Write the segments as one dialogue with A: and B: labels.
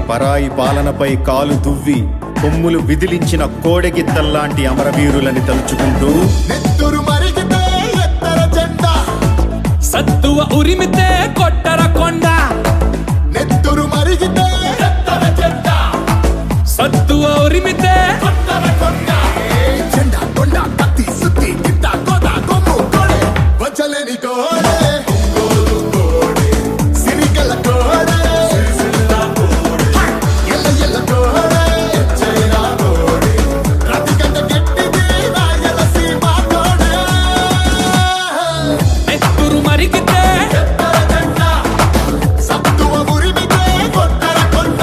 A: పరాయి పాలనపై కాలు దువ్వి కొమ్ములు విదిలించిన కోడెగిత్తల్లాంటి అమరవీరులని తలుచుకుంటూ
B: నెత్తురు మరిగితే ఎత్తర జెండా,
C: సత్తువ ఉరిమితే కొట్టర కొండ.
B: నెత్తురు మరిగితే ఎత్తర జెండా,
C: సత్తువ ఉరిమితే
B: కొట్టర కొండ. జెండా కొండ కత్తి సుత్తి గిట్ట కోద కొమ్ము కోడే, వచ్చలేని కోడే సిరికల కోడే, ఎల్ల ఎల్ల కోడే చైనా కోడే, రతికంట గట్టిది రాయలసీమ కోడే.
C: నెత్తురు మరిగితే
B: ఎత్తర జెండా, సత్తువ ఉరిమితే కొట్టర కొండ.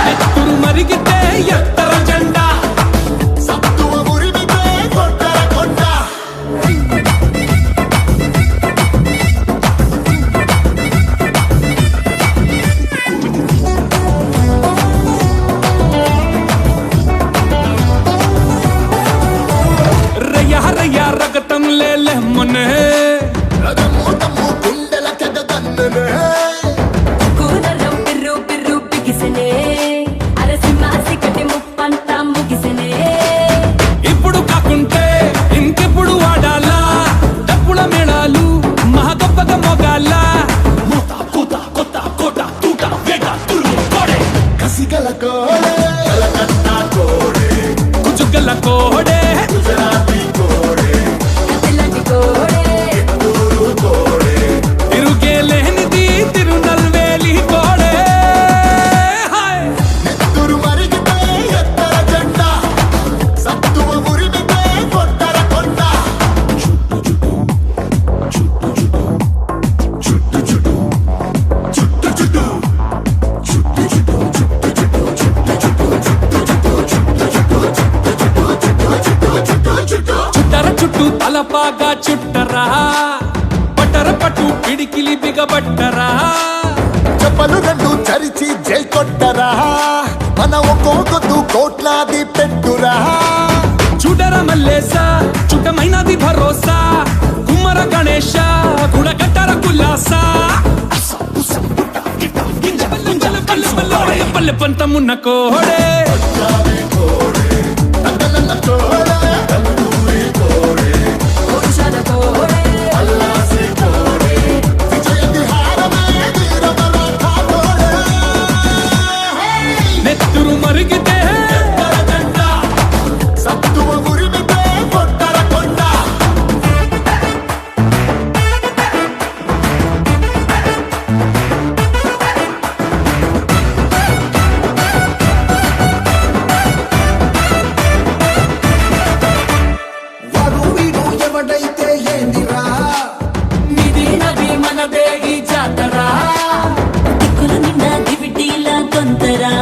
C: నెత్తురు మరిగితే ఎత్తర జెండా,
B: సత్తువ ఉరిమితే కొట్టర కొండ.
C: రయ్య రయ్య రగతం లేలెమ్మనే.
B: రథము తమ్ము గుండెల కెగదన్నునే,
D: కూనరం పిర్రు పిర్రు పిగిసెనే, అరసింహాసి కటి ముప్పంతా ముగిసెనే.
C: ఇప్పుడు కాకుంటే ఇంకెప్పుడు వాడాలా, డప్పుల మేళాలు మహా గొప్పగా మోగాలా. మూత కూత కొత్త కోట తూట వేట తురుము కోడే,
B: కసిగల కోడే కలకత్తా కోడే,
C: కుజుగల కోడే,
B: గుజరాతీ కోడే,
D: తెల్లటి కోడే,
B: తూరు కోడే.
C: తిరుగే లేనిది తిరునల్వేలి కోడే. హాయ్
B: నెత్తురు మరిగితే ఎత్తర జెండా, సత్తువ ఉరిమితే కొట్టర కొండ.
C: చుట్టర చుట్టూ తలపాగా చుట్టరా, పట్టర పట్టు పిడికిలి బిగబట్టరా.
B: చెప్పలు రెండు చరిచి జై కొట్టరా, మన ఒక్కొక్కదు కోట్లాది పెట్టురా.
C: చూడర మల్లేస చుట్టమైనది భరోసా, కుమ్మర గణేశ గుణగట్టర కుల్లాస. పల్లె పంతమున్న కోడే,
B: తగ్గలన్న కోడే, తల్లూరి కోడే,
D: పురుషాల కోడే,
B: అల్లాసి కోడే, విజయ విహారమే వీర మరాఠా కోడే.
C: నెత్తురు మరిగితే
B: ఎత్తర జెండా, సత్తువ ఉరిమితే కొట్టర కొండ. వాడు వీడు ఎవడైతే ఏందిరా,
C: నిధి నది మనదే ఈ జాతర.
D: దిక్కుల నిండా దివిటీల గొంతరా,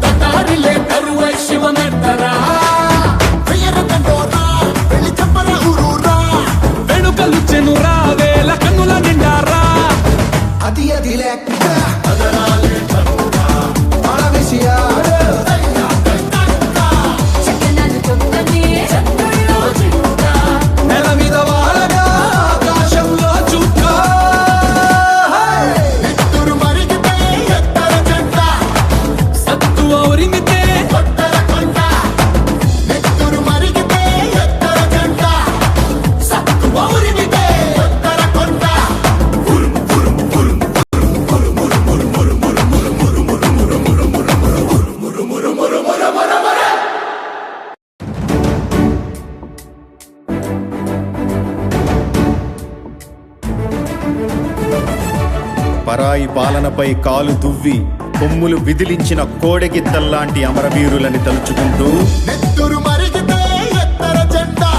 C: తతారిలే కరువై శివమెత్తరా.
B: వెయ్యర దండోరా, వెళ్ళి చెప్పర ఊరూరా.
C: వెనుకలు చెనురా, వేల కన్నుల నిండారా.
B: అది అది లెక్క అదరాలే చదువురా, పడవేసియాడు
D: చక్కనాలు చొక్కని చంద్రుల్లో చుక్క.
C: నెల మీద వాలగా ఆకాశంలో చుక్క.
B: నెత్తురు మరిగితే ఎత్తర జెండా,
C: సత్తువ ఉరిమితే
B: కొట్టర కొండ. నెత్తురు మరిగితే ఎత్తర జెండా, సత్తువ ఉరిమితే కొట్టర కొండ.
A: పరాయి పాలనపై కాలు దువ్వి కొమ్ములు విదిలించిన కోడెగిత్తల్లాంటి అమరవీరులని తలుచుకుంటూ
B: నెత్తురు మరిగితే ఎత్తర జెండా,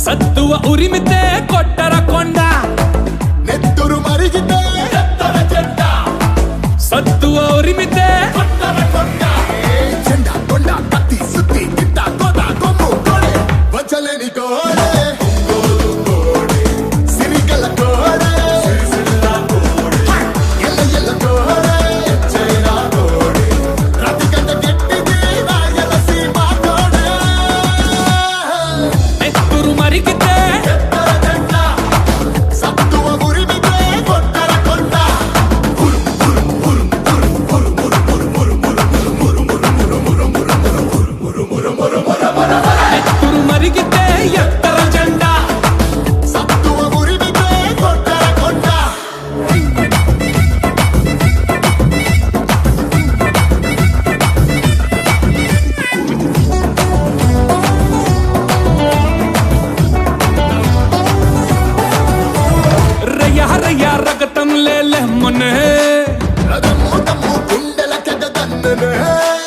C: సత్తువ ఉరిమితే కొట్టర కొండ.
B: నెత్తురు మరిగితే ఎత్తర జెండా,
C: సత్తువ ఉరిమితే
B: కొట్టర కొండ. జెండా కొండ కత్తి సుత్తి గిట్ట కోద కొమ్ము కోడే, వచ్చలేని కోడే సిరికల కోడే, ఎల్ల ఎల్ల కోడే చైనా కోడే, రతికంట గట్టిది రాయలసీమ కోడే. గుండెనే